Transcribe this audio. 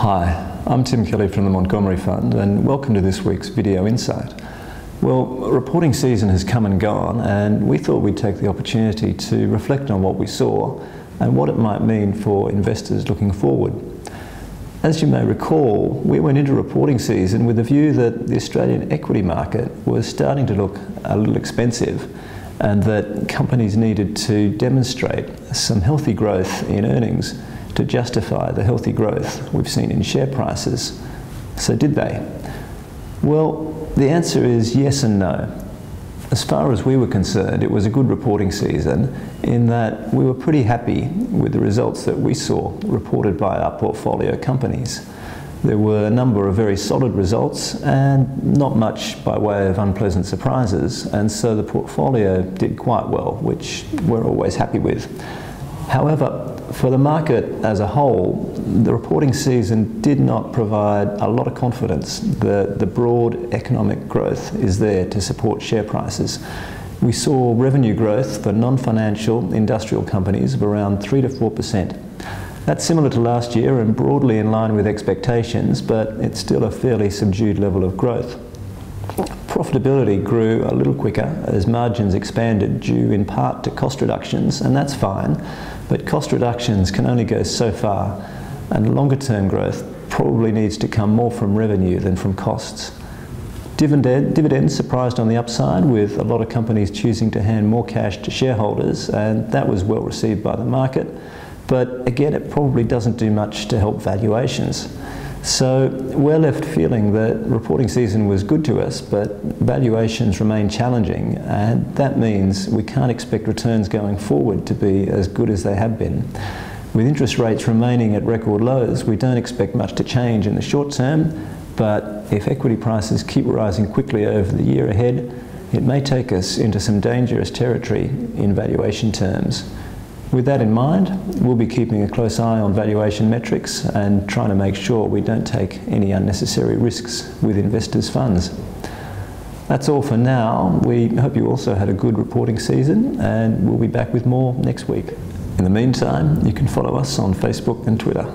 Hi, I'm Tim Kelley from the Montgomery Fund, and welcome to this week's Video Insight. Well, reporting season has come and gone, and we thought we'd take the opportunity to reflect on what we saw and what it might mean for investors looking forward. As you may recall, we went into reporting season with the view that the Australian equity market was starting to look a little expensive and that companies needed to demonstrate some healthy growth in earnings to justify the healthy growth we've seen in share prices. So did they? Well, the answer is yes and no. As far as we were concerned, it was a good reporting season in that we were pretty happy with the results that we saw reported by our portfolio companies. There were a number of very solid results and not much by way of unpleasant surprises, and so the portfolio did quite well, which we're always happy with. However, for the market as a whole, the reporting season did not provide a lot of confidence that the broad economic growth is there to support share prices. We saw revenue growth for non-financial industrial companies of around 3 to 4%. That's similar to last year and broadly in line with expectations, but it's still a fairly subdued level of growth. Profitability grew a little quicker as margins expanded due in part to cost reductions, and that's fine, but cost reductions can only go so far, and longer term growth probably needs to come more from revenue than from costs. Dividends surprised on the upside, with a lot of companies choosing to hand more cash to shareholders, and that was well received by the market, but again it probably doesn't do much to help valuations. So we're left feeling that reporting season was good to us, but valuations remain challenging, and that means we can't expect returns going forward to be as good as they have been. With interest rates remaining at record lows, we don't expect much to change in the short term, but if equity prices keep rising quickly over the year ahead, it may take us into some dangerous territory in valuation terms. With that in mind, we'll be keeping a close eye on valuation metrics and trying to make sure we don't take any unnecessary risks with investors' funds. That's all for now. We hope you also had a good reporting season, and we'll be back with more next week. In the meantime, you can follow us on Facebook and Twitter.